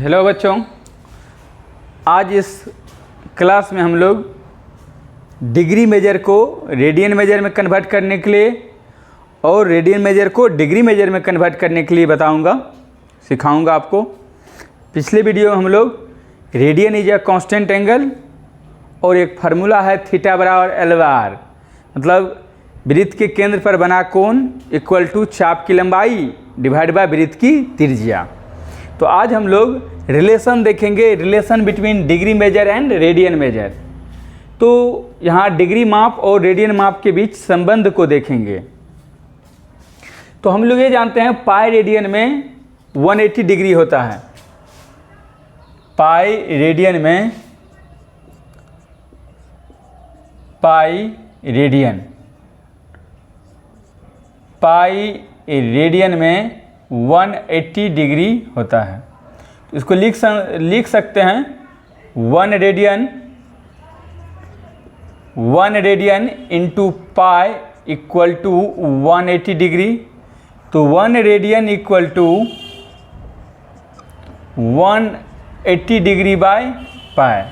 Hello बच्चों, आज इस क्लास में हम लोग डिग्री मेजर को रेडियन मेजर में कन्वर्ट करने के लिए और रेडियन मेजर को डिग्री मेजर में कन्वर्ट करने के लिए सिखाऊंगा आपको। पिछले वीडियो में हम लोग radian is a constant angle और एक फार्मूला है थीटा बराबर एल बार, मतलब वृत्त के केंद्र पर बना कोण इक्वल टू चाप की लंबाई डिवाइड बाय वृत्त की त्रिज्या। तो आज हम लोग रिलेशन देखेंगे, relation between degree measure and radian measure. तो यहाँ डिग्री माप और रेडियन माप के बीच संबंध को देखेंगे। तो हम लोग ये जानते हैं पाई रेडियन में 180 डिग्री होता है। पाई रेडियन में 180 डिग्री होता है। तो इसको लिख सकते हैं 1 radian into pi equal to 180 degree. तो 1 radian equal to 180 degree by pi.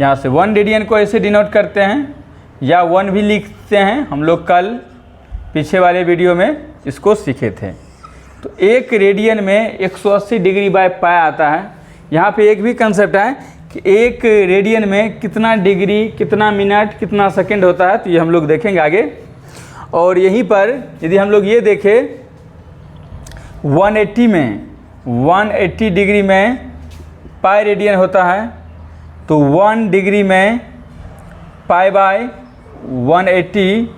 यहाँ से 1 रेडियन को ऐसे डिनोट करते हैं या 1 भी लिखते हैं। हम लोग कल पीछे वाले वीडियो में इसको सीखे थे। तो 1 रेडियन में 180 डिग्री बाय पाई आता है। यहाँ पे एक भी कंसेप्ट है कि 1 रेडियन में कितना डिग्री, कितना मिनट, कितना सेकंड होता है, तो ये हम लोग देखेंगे आगे। और यहीं पर यदि हम लोग ये देखें 180 डिग्री में पाई रेडियन होता है, तो 1 डिग्री में पाई बाय 180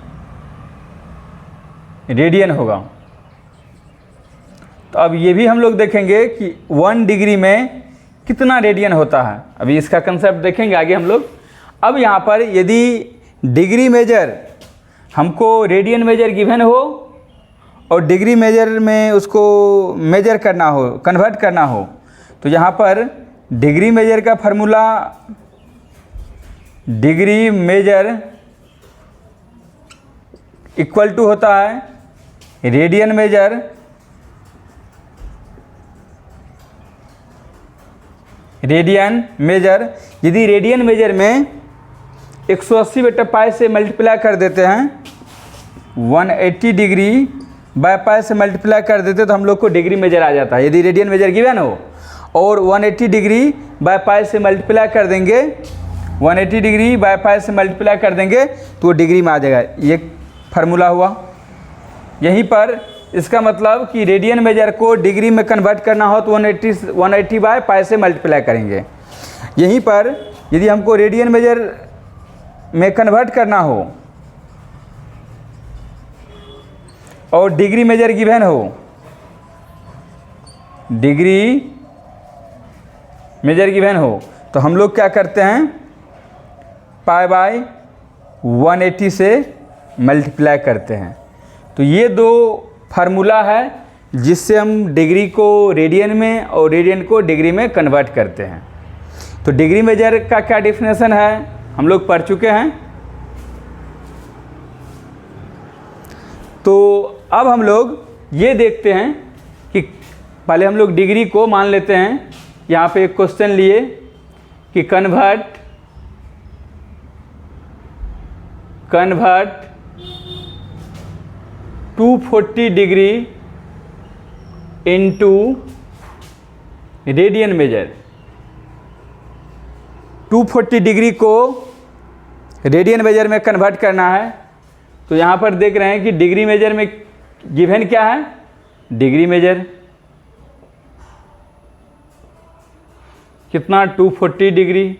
रेडियन होगा। तो अब ये भी हम लोग देखेंगे कि 1 डिग्री में कितना रेडियन होता है। अभी इसका कंसेप्ट देखेंगे आगे हम लोग। अब यहाँ पर यदि डिग्री मेजर हमको रेडियन मेजर गिवन हो और डिग्री मेजर में उसको मेजर करना हो, कन्वर्ट करना हो, तो यहाँ पर डिग्री मेजर का formula degree measure equal to होता है रेडियन मेजर। यदि रेडियन मेजर में 180 बटा पाई से मल्टीप्लाई कर देते हैं, 180 डिग्री बाय पाई से मल्टीप्लाई कर देते तो हम लोग को डिग्री मेजर आ जाता है। यदि रेडियन मेजर गिवन हो और 180 डिग्री बाय पाई से मल्टीप्लाई कर देंगे, 180 डिग्री बाय पाई से मल्टीप्लाई कर देंगे तो वो डिग्री में आ जाएगा। ये फार्मूला हुआ। यहीं पर इसका मतलब कि रेडियन मेजर को डिग्री में कन्वर्ट करना हो तो 180 बाय पाई से मल्टीप्लाई करेंगे। यहीं पर यदि हमको रेडियन मेजर में कन्वर्ट करना हो और डिग्री मेजर गिवन हो, डिग्री मेजर गिवन हो, तो हम लोग क्या करते हैं, पाई बाय 180 से मल्टीप्लाई करते हैं। तो ये दो फार्मूला है जिससे हम डिग्री को रेडियन में और रेडियन को डिग्री में कन्वर्ट करते हैं। तो डिग्री मेजर का क्या डेफिनेशन है हम लोग पढ़ चुके हैं। तो अब हम लोग ये देखते हैं कि पहले हम लोग डिग्री को मान लेते हैं। यहाँ पे एक क्वेश्चन लिए कि convert 240 degree into radian major. 240 degree को रेडियन मेजर में कन्वर्ट करना है। तो यहाँ पर देख रहे हैं कि डिग्री मेजर में गिवन क्या है, डिग्री मेजर कितना 240 डिग्री,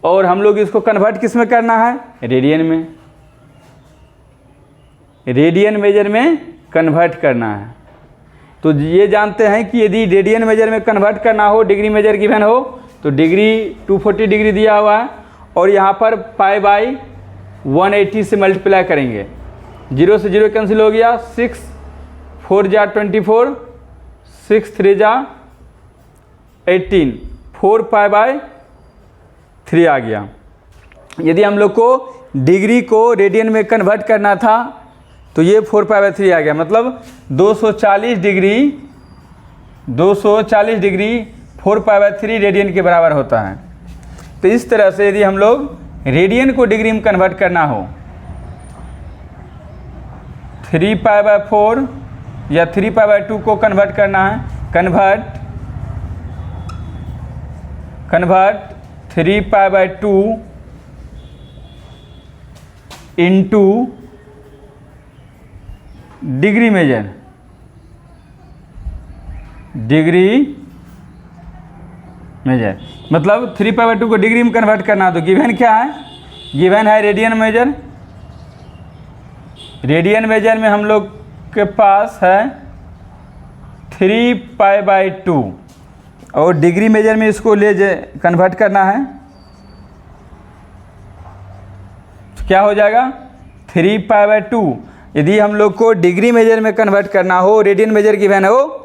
और हम लोग इसको कन्वर्ट किस में करना है, रेडियन में, रेडियन मेजर में कन्वर्ट करना है। तो ये जानते हैं कि यदि रेडियन मेजर में कन्वर्ट करना हो, डिग्री मेजर गिवन हो, तो डिग्री 240 डिग्री दिया हुआ है और यहाँ पर पाई बाय 180 से मल्टीप्लाई करेंगे। 0 से 0 कैंसिल हो गया, 6 4 जा 24, 6 3 जा 18, 4 पाई बाय 3 आ गया। यदि हम लोग को डिग्री को रेडियन में कन्वर्ट करना था तो ये 4 पाई बाय 3 आ गया, मतलब 240 डिग्री 4π/3 रेडियन के बराबर होता है। तो इस तरह से यदि हम लोग रेडियन को डिग्री में कन्वर्ट करना हो 3π/4 या 3π/2 को कन्वर्ट करना है, कन्वर्ट 3π/2 इंटू डिग्री मेजर, मतलब 3π/2 को डिग्री में कन्वर्ट करना है। तो गिवन क्या है, गिवन है रेडियन मेजर। रेडियन मेजर में हम लोग के पास है 3π/2 और डिग्री मेजर में इसको कन्वर्ट करना है। तो क्या हो जाएगा 3π/2। यदि हम लोग को डिग्री मेजर में कन्वर्ट करना हो, रेडियन मेजर गिवन हो,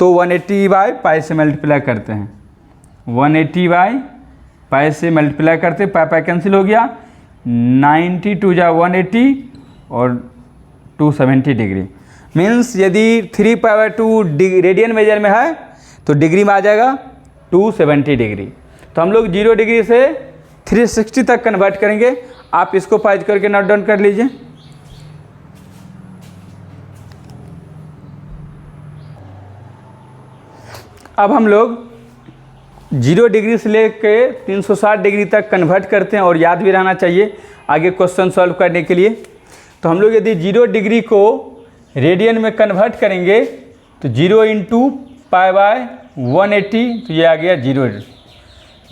तो 180/π से मल्टीप्लाई करते हैं। 180/π से मल्टीप्लाई करते, पाई कैंसिल हो गया, 90 2 जा 180 और 270 डिग्री। मीन्स यदि 3π/2 रेडियन मेजर में है तो डिग्री में आ जाएगा 270 डिग्री। तो हम लोग 0 डिग्री से 360 तक कन्वर्ट करेंगे। आप इसको पाइज करके नोट डाउन कर लीजिए। अब हम लोग 0 डिग्री से लेके 360 डिग्री तक कन्वर्ट करते हैं और याद भी रहना चाहिए आगे क्वेश्चन सॉल्व करने के लिए। तो हम लोग यदि 0 डिग्री को रेडियन में कन्वर्ट करेंगे तो 0 इंटू π/180, तो ये आ गया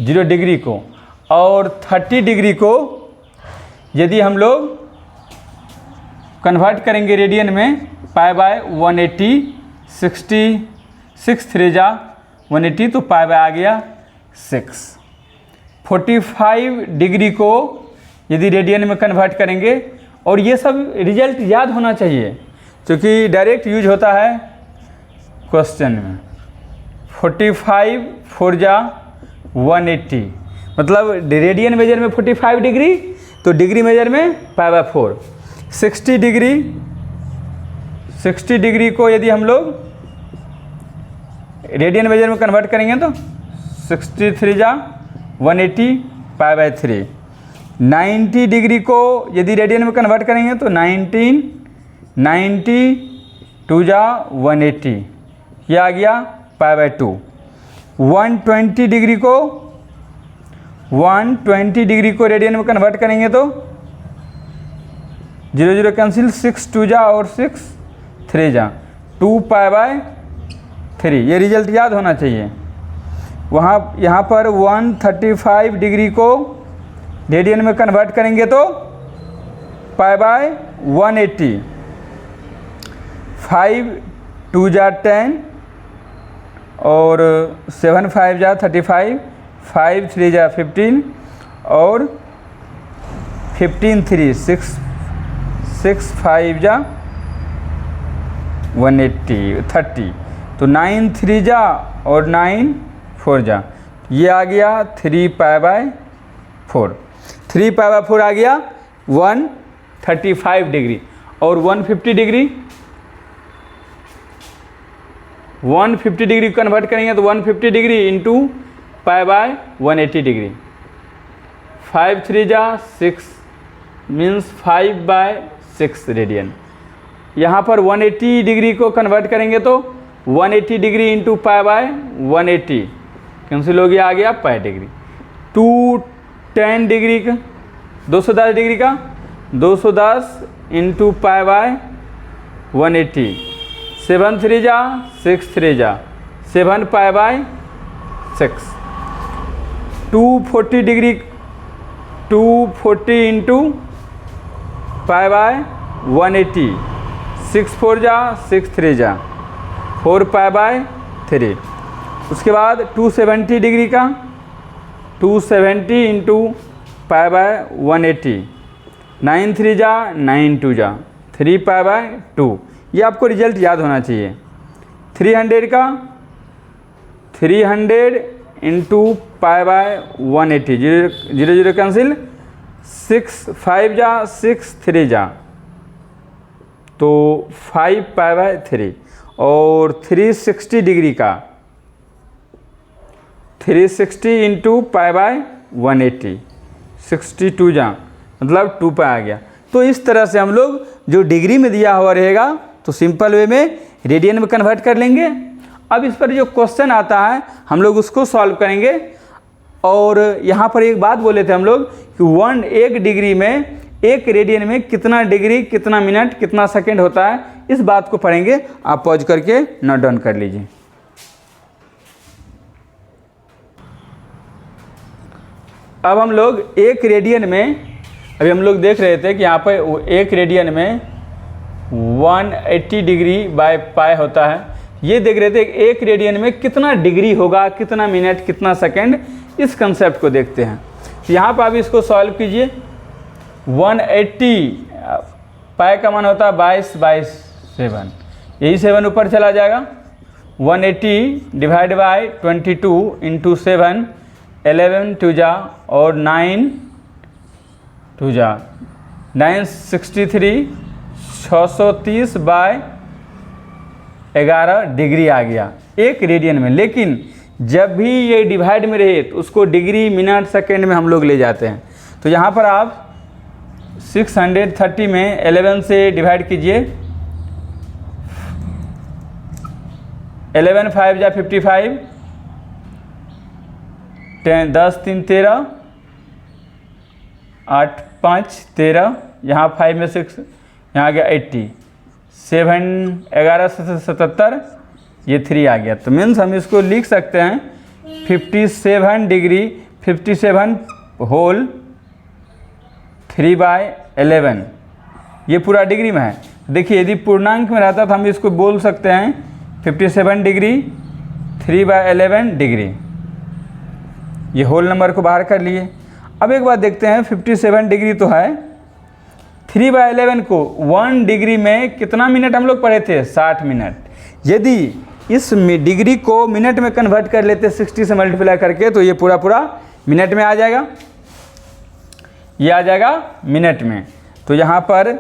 0 डिग्री को। और 30 डिग्री को यदि हम लोग कन्वर्ट करेंगे रेडियन में π/180, 6 3 जा 180, तो π आ गया 6। 45 डिग्री को यदि रेडियन में कन्वर्ट करेंगे, और ये सब रिजल्ट याद होना चाहिए क्योंकि डायरेक्ट यूज होता है क्वेश्चन में। 45 4 जा 180, मतलब रेडियन मेजर में 45 डिग्री, तो डिग्री मेजर में π/4। 60 डिग्री को यदि हम लोग रेडियन मेजर में कन्वर्ट करेंगे तो 63 जा 180 π/3। 90 डिग्री को यदि रेडियन में कन्वर्ट करेंगे तो 90 2 जा 180, यह आ गया π/2। 120 डिग्री को रेडियन में कन्वर्ट करेंगे तो 0 0 कैंसिल, 6 2 जा और 6 3 जा 2π/3। ये रिजल्ट याद होना चाहिए। यहाँ पर 135 डिग्री को रेडियन में कन्वर्ट करेंगे तो π/180। 5 2 जा 10 और 7 5 जा 35, 5 3 जा 15 और 15 3 6 5 जा 180 30, तो 9 3 जा और 9 4 जा, ये आ गया 3π/4। 3π/4 आ गया 135 डिग्री। और 150 डिग्री कन्वर्ट करेंगे तो 150 डिग्री इंटू π/180 डिग्री। 5 3 जा 6 मीन्स 5/6 रेडियन। यहाँ पर 180 डिग्री को कन्वर्ट करेंगे तो 180 डिग्री इंटू π/180 कैंसिल हो गया, आ गया π डिग्री। 210 डिग्री का 210 डिग्री का 210 इंटू π/180। 7 3 जा 6 3 जा 7 π/6। 240 डिग्री 240 इंटू π/180। 6 4 जा 6 3 जा 4 π/3। उसके बाद 270 डिग्री का 270 इंटू π/180। 9 3 जा 9 2 जा 3 π/2। ये आपको रिजल्ट याद होना चाहिए। 300 का 300 इंटू π/180, 0 0 कैंसिल, 6 5 जा 6 3 जा, तो 5 π/3। और 360 डिग्री का 360 इंटू पाई बाय 180, 62 जा मतलब 2 पाई आ गया। तो इस तरह से हम लोग जो डिग्री में दिया हुआ रहेगा तो सिंपल वे में रेडियन में कन्वर्ट कर लेंगे। अब इस पर जो क्वेश्चन आता है हम लोग उसको सॉल्व करेंगे। और यहाँ पर एक बात बोले थे हम लोग कि 1 डिग्री में 1 रेडियन में कितना डिग्री, कितना मिनट, कितना सेकंड होता है, इस बात को पढ़ेंगे। आप पॉज करके नोट डाउन कर लीजिए। अब हम लोग 1 रेडियन में, अभी हम लोग देख रहे थे कि यहाँ पर 1 रेडियन में 180 डिग्री बाय पाई होता है। ये देख रहे थे 1 रेडियन में कितना डिग्री होगा, कितना मिनट, कितना सेकंड, इस कंसेप्ट को देखते हैं। तो यहाँ पर आप इसको सॉल्व कीजिए। 180 पाई का मान होता है 22/7, यही 7 ऊपर चला जाएगा। 180 डिवाइड बाय 22 इंटू 7, 11 2 जा और 9 2 जा 963, 630 बाय 11 डिग्री आ गया 1 रेडियन में। लेकिन जब भी ये डिवाइड में रहे तो उसको डिग्री, मिनट, सेकेंड में हम लोग ले जाते हैं। तो यहाँ पर आप 630 में 11 से डिवाइड कीजिए। 11 5 जा 55, 10 3 13, 8 5 13, यहाँ 5 में 6, यहाँ आ गया 80, 7 11 से 77, ये 3 आ गया। तो मीन्स हम इसको लिख सकते हैं 57 डिग्री 57 होल 3/11, ये पूरा डिग्री में है। देखिए यदि पूर्णांक में रहता तो हम इसको बोल सकते हैं 57 डिग्री 3/11 डिग्री। ये होल नंबर को बाहर कर लिए। अब एक बात देखते हैं, 57 डिग्री तो है, 3/11 को 1 डिग्री में कितना मिनट हम लोग पढ़े थे, 60 मिनट। यदि इस डिग्री को मिनट में कन्वर्ट कर लेते 60 से मल्टीप्लाई करके तो ये पूरा पूरा मिनट में आ जाएगा, ये आ जाएगा मिनट में। तो यहाँ पर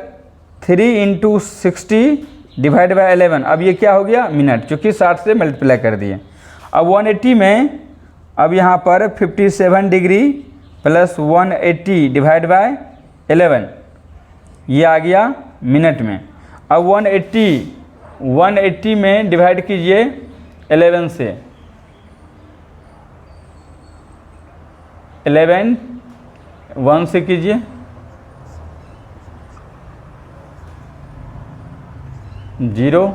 3 इंटू 60 डिवाइड बाई 11, अब ये क्या हो गया, मिनट, चूँकि 60 से मल्टीप्लाई कर दिए। अब 180 में अब यहाँ पर 57 डिग्री प्लस 180 डिवाइड बाय 11, ये आ गया मिनट में। अब 180 में डिवाइड कीजिए 11 से, 11 1 से कीजिए, 0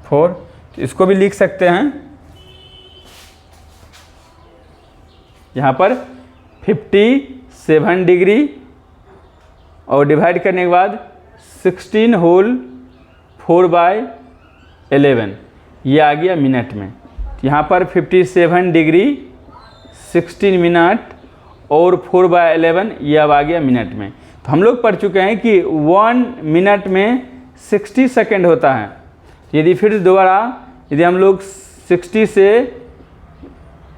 4, तो इसको भी लिख सकते हैं यहाँ पर 57 डिग्री और डिवाइड करने के बाद 16 होल 4/11, ये आ गया मिनट में। यहाँ पर 57 डिग्री 16 मिनट और 4/11, ये अब आ गया मिनट में। तो हम लोग पढ़ चुके हैं कि 1 मिनट में 60 सेकंड होता है। यदि फिर दोबारा यदि हम लोग 60 से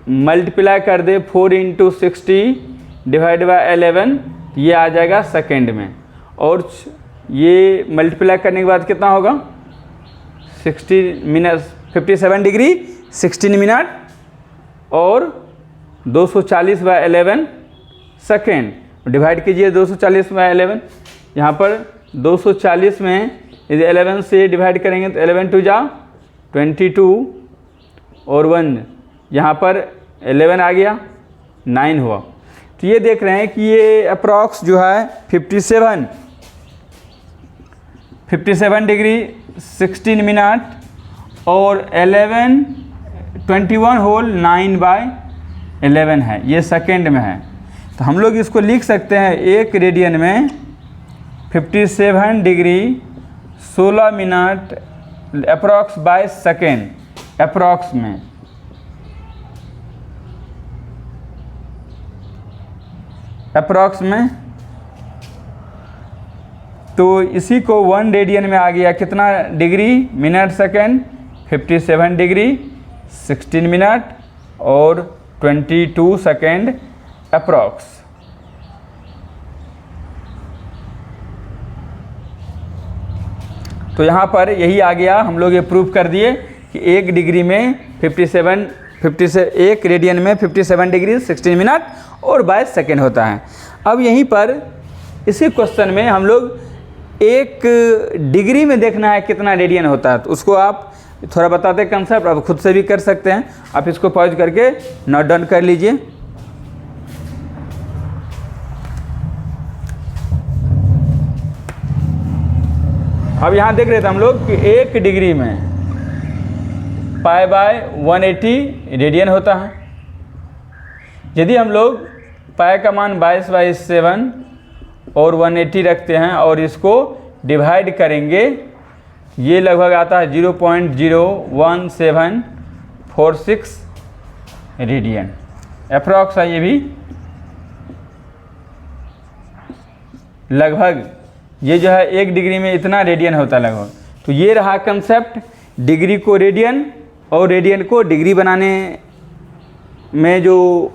मल्टीप्लाई कर दे 4 इंटू 60 डिवाइड बाय 11, ये आ जाएगा सेकेंड में। और ये मल्टीप्लाई करने के बाद कितना होगा, 60 मिनट, 57 डिग्री 16 मिनट और 240/11 सेकेंड। डिवाइड कीजिए 240/11, यहाँ पर 240 में यदि 11 से डिवाइड करेंगे तो 11 2 जा 22 और 1, यहाँ पर 11 आ गया, 9 हुआ। तो ये देख रहे हैं कि ये अप्रॉक्स जो है 57 डिग्री 16 मिनट और 21 होल 9/11 है, ये सेकेंड में है। तो हम लोग इसको लिख सकते हैं 1 रेडियन में 57 degree 16 minute approx by second, approx में। अप्रॉक्स में तो इसी को 1 रेडियन में आ गया कितना degree, minute, second, 57 degree 16 minute और 22 सेकेंड अप्रॉक्स। तो यहाँ पर यही आ गया, हम लोग ये प्रूव कर दिए कि 1 डिग्री में 1 रेडियन में 57 डिग्री 16 मिनट और 22 सेकेंड होता है। अब यहीं पर इसी क्वेश्चन में हम लोग 1 डिग्री में देखना है कितना रेडियन होता है, तो उसको आप थोड़ा बताते हैं कंसेप्ट, आप खुद से भी कर सकते हैं। आप इसको पॉज करके नोट डाउन कर लीजिए। अब यहाँ देख रहे थे हम लोग कि 1 डिग्री में π/180 रेडियन होता है। यदि हम लोग पाई का मान 22/7 और 180 रखते हैं और इसको डिवाइड करेंगे, ये लगभग आता है 0.01746 रेडियन अप्रॉक्स है। ये भी लगभग ये जो है 1 डिग्री में इतना रेडियन होता है लगभग। तो ये रहा कंसेप्ट, डिग्री को रेडियन और रेडियन को डिग्री बनाने में, जो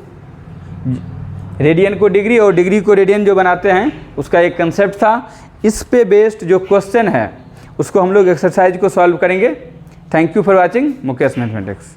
रेडियन को डिग्री और डिग्री को रेडियन जो बनाते हैं उसका एक कंसेप्ट था। इस पे बेस्ड जो क्वेश्चन है उसको हम लोग एक्सरसाइज को सॉल्व करेंगे। Thank you for watching Mukesh mathematics.